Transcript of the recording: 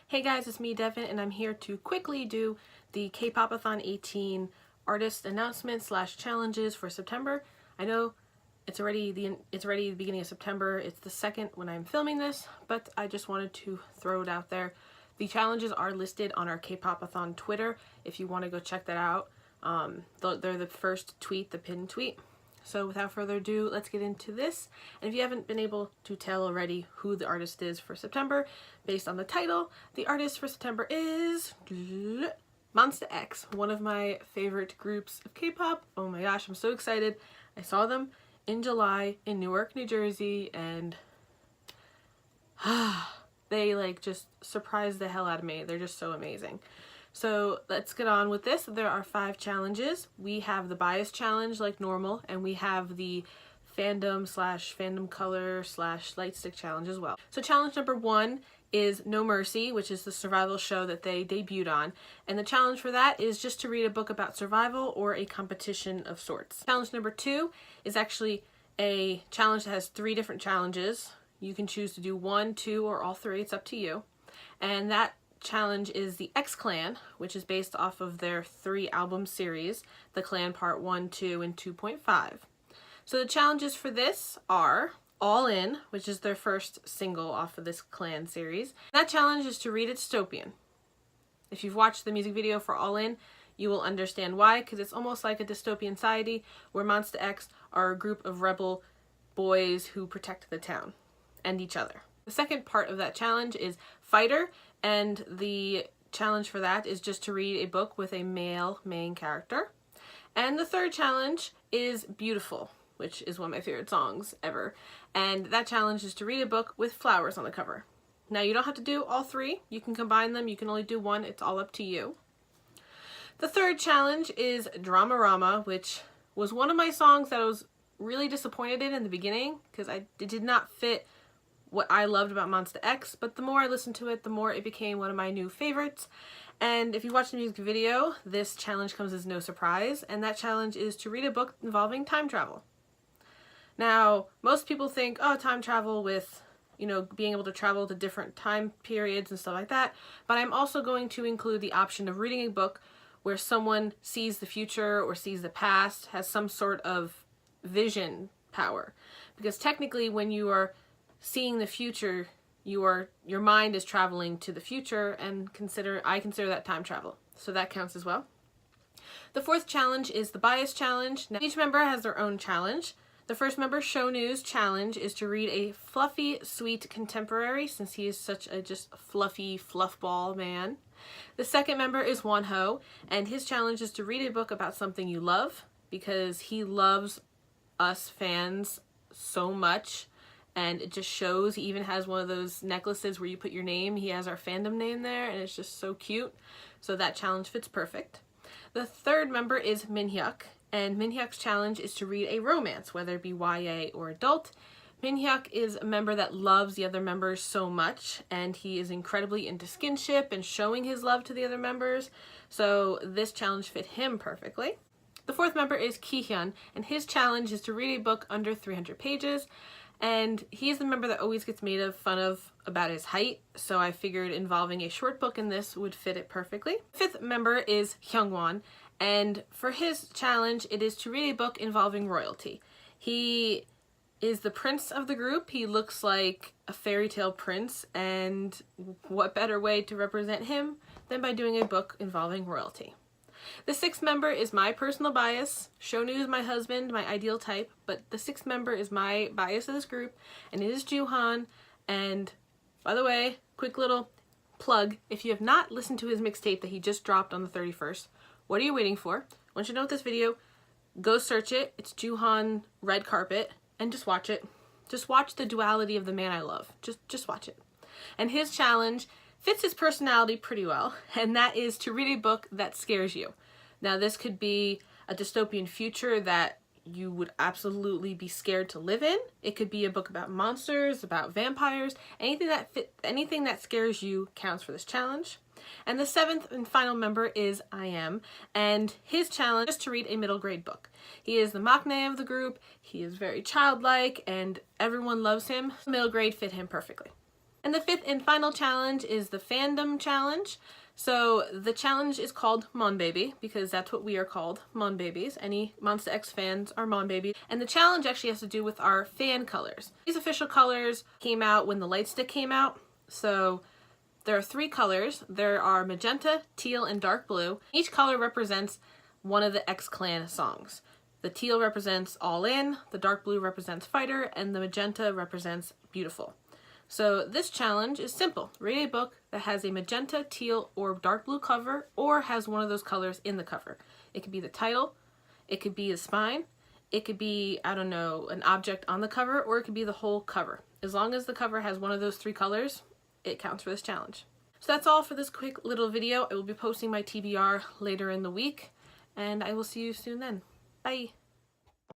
Hey guys, it's me Devin, and I'm here to quickly do the Kpopathon18 artist announcement / challenges for September. I know it's already the beginning of September. It's the 2nd when I'm filming this, but I just wanted to throw it out there. The challenges are listed on our Kpopathon Twitter if you want to go check that out. They're the first tweet, the pinned tweet. So without further ado, let's get into this. And if you haven't been able to tell already who the artist is for September, based on the title, the artist for September is Monsta X, one of my favorite groups of K-pop. Oh my gosh, I'm so excited. I saw them in July in Newark, New Jersey, and they like just surprised the hell out of me. They're just so amazing. So let's get on with this. There are 5 challenges. We have the bias challenge like normal, and we have the fandom / fandom color / light stick challenge as well. So challenge number 1 is No Mercy, which is the survival show that they debuted on. And the challenge for that is just to read a book about survival or a competition of sorts. Challenge number 2 is actually a challenge that has 3 different challenges. You can choose to do 1, 2, or all 3. It's up to you. And that challenge is the X Clan, which is based off of their 3 album series, The Clan Part 1, 2, and 2.5. So the challenges for this are All In, which is their first single off of this Clan series. That challenge is to read a dystopian. If you've watched the music video for All In, you will understand why, because it's almost like a dystopian society where Monsta X are a group of rebel boys who protect the town and each other. The second part of that challenge is Fighter, and the challenge for that is just to read a book with a male main character. And the third challenge is Beautiful, which is one of my favorite songs ever. And that challenge is to read a book with flowers on the cover. Now you don't have to do all 3. You can combine them. You can only do 1. It's all up to you. The third challenge is Dramarama, which was one of my songs that I was really disappointed in the beginning because it did not fit what I loved about Monsta X, but the more I listened to it, the more it became one of my new favorites. And if you watch the music video, this challenge comes as no surprise, and that challenge is to read a book involving time travel. Now, most people think, oh, time travel with, being able to travel to different time periods and stuff like that, but I'm also going to include the option of reading a book where someone sees the future or sees the past, has some sort of vision power. Because technically, when you are seeing the future, your mind is traveling to the future, and I consider that time travel. So that counts as well. The fourth challenge is the bias challenge. Now, each member has their own challenge. The first member, Show News challenge, is to read a fluffy, sweet contemporary, since he is such a just fluffy fluffball man. The second member is Wonho, and his challenge is to read a book about something you love, because he loves us fans so much. And it just shows. He even has one of those necklaces where you put your name. He has our fandom name there, and it's just so cute. So that challenge fits perfect. The third member is Minhyuk, and Minhyuk's challenge is to read a romance, whether it be YA or adult. Minhyuk is a member that loves the other members so much, and he is incredibly into skinship and showing his love to the other members. So this challenge fit him perfectly. The fourth member is Kihyun, and his challenge is to read a book under 300 pages. And he's the member that always gets made fun of about his height, so I figured involving a short book in this would fit it perfectly. Fifth member is Hyungwon, and for his challenge, it is to read a book involving royalty. He is the prince of the group. He looks like a fairy tale prince, and what better way to represent him than by doing a book involving royalty. The 6th member is my personal bias. Show News, my husband, my ideal type, but the 6th member is my bias of this group, and it is Juhan. And by the way, quick little plug, if you have not listened to his mixtape that he just dropped on the 31st, what are you waiting for? Once you're done with this video, go search it. It's Juhan Red Carpet, and just watch it. Just watch the duality of the man I love. Just watch it. And his challenge fits his personality pretty well, and that is to read a book that scares you. Now, this could be a dystopian future that you would absolutely be scared to live in. It could be a book about monsters, about vampires. Anything that scares you counts for this challenge. And the 7th and final member is I.M, and his challenge is to read a middle grade book. He is the maknae of the group. He is very childlike, and everyone loves him. Middle grade fit him perfectly. And the fifth and final challenge is the fandom challenge. So the challenge is called Mon Baby because that's what we are called, Mon Babies. Any Monsta X fans are Mon Babies. And the challenge actually has to do with our fan colors. These official colors came out when the light stick came out. So there are 3 colors. There are magenta, teal, and dark blue. Each color represents one of the X Clan songs. The teal represents All In, the dark blue represents Fighter, and the magenta represents Beautiful. So this challenge is simple. Read a book that has a magenta, teal, or dark blue cover, or has one of those colors in the cover. It could be the title, it could be the spine, it could be, I don't know, an object on the cover, or it could be the whole cover. As long as the cover has one of those 3 colors, it counts for this challenge. So that's all for this quick little video. I will be posting my TBR later in the week, and I will see you soon then. Bye!